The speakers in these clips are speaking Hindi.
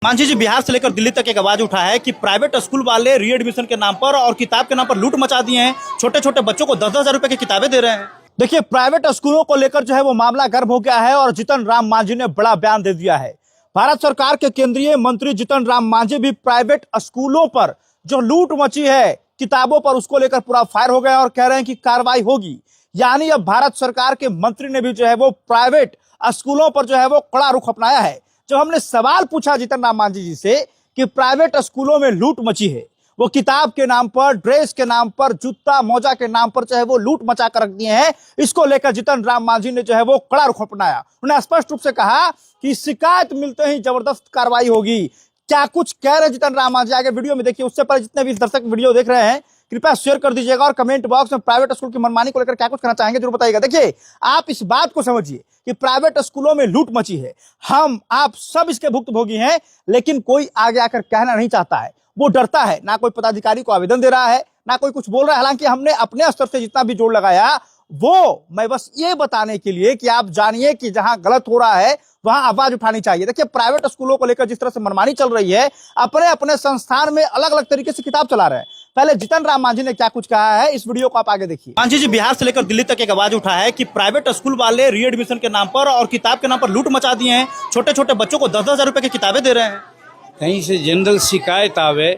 मांझी जी, बिहार से लेकर दिल्ली तक एक आवाज उठा है कि प्राइवेट स्कूल वाले रीएडमिशन के नाम पर और किताब के नाम पर लूट मचा दिए हैं। छोटे छोटे बच्चों को 10-10 हजार रुपए की किताबें दे रहे हैं। देखिए, प्राइवेट स्कूलों को लेकर जो है वो मामला गर्म हो गया है और जीतन राम मांझी ने बड़ा बयान दे दिया है। भारत सरकार के केंद्रीय मंत्री जीतन राम मांझी भी प्राइवेट स्कूलों पर जो लूट मची है किताबों पर, उसको लेकर पूरा फायर हो गया और कह रहे हैं कि कार्रवाई होगी। यानी अब भारत सरकार के मंत्री ने भी जो है वो प्राइवेट स्कूलों पर जो है वो कड़ा रुख अपनाया है। जब हमने सवाल पूछा जीतन राम मांझी जी से कि प्राइवेट स्कूलों में लूट मची है, वो किताब के नाम पर, ड्रेस के नाम पर, जूता मोजा के नाम पर चाहे वो लूट मचा कर रख दिए हैं, इसको लेकर जीतन राम मांझी ने जो है वो कड़ा रुख अपनाया। उन्होंने स्पष्ट रूप से कहा कि शिकायत मिलते ही जबरदस्त कार्रवाई होगी। क्या कुछ कह रहे जीतन राम मांझी, आगे वीडियो में देखिए। उससे पहले जितने भी दर्शक वीडियो देख रहे हैं, कृपया शेयर कर दीजिएगा और कमेंट बॉक्स में प्राइवेट स्कूल की मनमानी को लेकर क्या कुछ कहना चाहेंगे जरूर बताइएगा। देखिए, आप इस बात को समझिए कि प्राइवेट स्कूलों में लूट मची है, हम आप सब इसके भुक्तभोगी हैं, लेकिन कोई आगे आकर कहना नहीं चाहता है, वो डरता है। ना कोई पदाधिकारी को आवेदन दे रहा है, ना कोई कुछ बोल रहा है। हालांकि हमने अपने स्तर से जितना भी जोर लगाया वो मैं बस ये बताने के लिए कि आप जानिए कि जहां गलत हो रहा है वहां आवाज उठानी चाहिए। देखिए, प्राइवेट स्कूलों को लेकर जिस तरह से मनमानी चल रही है, अपने अपने संस्थान में अलग अलग तरीके से किताब चला रहे हैं। पहले जीतन राम मांझी ने क्या कुछ कहा है, इस वीडियो को आप आगे देखिए। मांझी जी, बिहार से लेकर दिल्ली तक एक आवाज उठा है कि प्राइवेट स्कूल वाले रीएडमिशन के नाम पर और किताब के नाम पर लूट मचा दिए हैं। छोटे छोटे बच्चों को 10-10 हजार रुपए की किताबें दे रहे हैं। कहीं से जनरल शिकायत आवे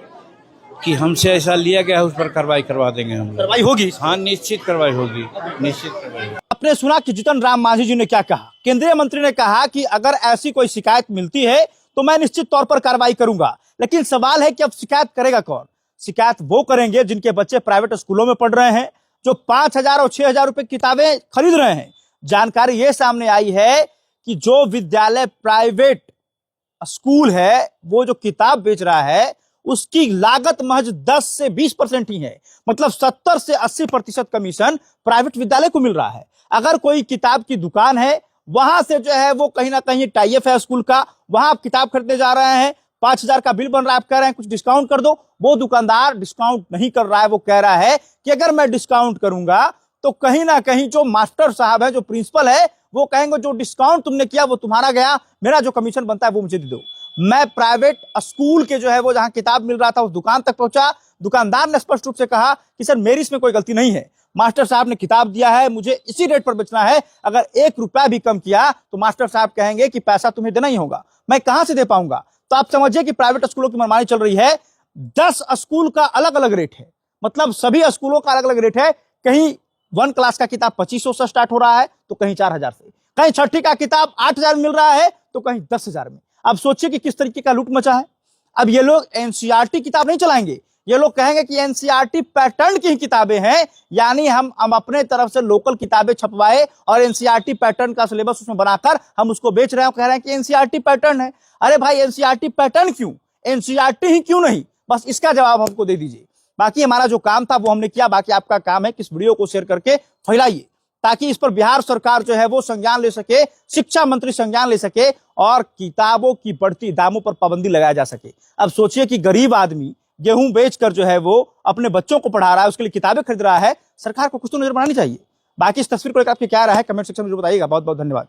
कि हमसे ऐसा लिया गया है, उस पर कार्रवाई करवा देंगे हम। कार्रवाई होगी? हाँ, निश्चित कार्रवाई होगी, निश्चित कार्रवाई। आपने सुना कि जीतन राम मांझी जी ने क्या कहा। केंद्रीय मंत्री ने कहा कि अगर ऐसी कोई शिकायत मिलती है तो मैं निश्चित तौर पर कार्रवाई करूंगा। लेकिन सवाल है कि अब शिकायत करेगा कौन? शिकायत वो करेंगे जिनके बच्चे प्राइवेट स्कूलों में पढ़ रहे हैं, जो 5,000 और 6,000 रुपए किताबें खरीद रहे हैं। जानकारी ये सामने आई है कि जो विद्यालय प्राइवेट स्कूल है, वो जो किताब बेच रहा है, उसकी लागत महज 10 से 20% ही है। मतलब 70 से 80% कमीशन प्राइवेट विद्यालय को मिल रहा है। अगर कोई किताब की दुकान है, वहां से जो है वो कहीं ना कहीं टाई अप है स्कूल का, वहां आप किताब खरीदने जा रहे हैं, 5,000 का बिल बन रहा है, आप कह रहे हैं कुछ डिस्काउंट कर दो। वो दुकानदार डिस्काउंट नहीं कर रहा है। वो कह रहा है कि अगर मैं डिस्काउंट करूंगा तो कहीं ना कहीं जो मास्टर साहब है, जो प्रिंसिपल है, वो कहेंगे जो डिस्काउंट तुमने किया वो तुम्हारा गया, मेरा जो कमीशन बनता है वो मुझे दे दो। मैं प्राइवेट स्कूल के जो है वो जहां किताब मिल रहा था उस दुकान तक पहुंचा। दुकानदार ने स्पष्ट रूप से कहा कि सर, मेरी इसमें कोई गलती नहीं है, मास्टर साहब ने किताब दिया है, मुझे इसी रेट पर बेचना है। अगर 1 रुपया भी कम किया तो मास्टर साहब कहेंगे कि पैसा तुम्हें देना ही होगा, मैं कहां से दे पाऊंगा। तो आप समझिए कि प्राइवेट स्कूलों की मनमानी चल रही है। 10 स्कूल का अलग अलग रेट है, मतलब सभी स्कूलों का अलग अलग रेट है। कहीं 1 क्लास का किताब 2500 से स्टार्ट हो रहा है तो कहीं 4,000 से, कहीं छठी का किताब 8,000 मिल रहा है तो कहीं 10,000 में। अब सोचिए कि किस तरीके का लूट मचा है। अब ये लोग एनसीईआरटी किताब नहीं चलाएंगे, ये लोग कहेंगे कि एनसीईआरटी पैटर्न की ही किताबें हैं, यानी हम अपने तरफ से लोकल किताबें छपवाए और एनसीईआरटी पैटर्न का सिलेबस उसमें बनाकर हम उसको बेच रहे हैं। कह रहे हैं कि एनसीईआरटी पैटर्न है। अरे भाई, एनसीईआरटी पैटर्न क्यों, एनसीईआरटी ही क्यों नहीं? बस इसका जवाब हमको दे दीजिए। बाकी हमारा जो काम था वो हमने किया, बाकी आपका काम है कि इस वीडियो को शेयर करके फैलाइए, ताकि इस पर बिहार सरकार जो है वो संज्ञान ले सके, शिक्षा मंत्री संज्ञान ले सके और किताबों की बढ़ती दामों पर पाबंदी लगाया जा सके। अब सोचिए कि गरीब आदमी गेहूं बेचकर जो है वो अपने बच्चों को पढ़ा रहा है, उसके लिए किताबें खरीद रहा है। सरकार को कुछ तो नजर बनानी चाहिए। बाकी इस तस्वीर को लेकर आपकी क्या राय है, कमेंट सेक्शन में जरूर बताइएगा। बहुत बहुत धन्यवाद।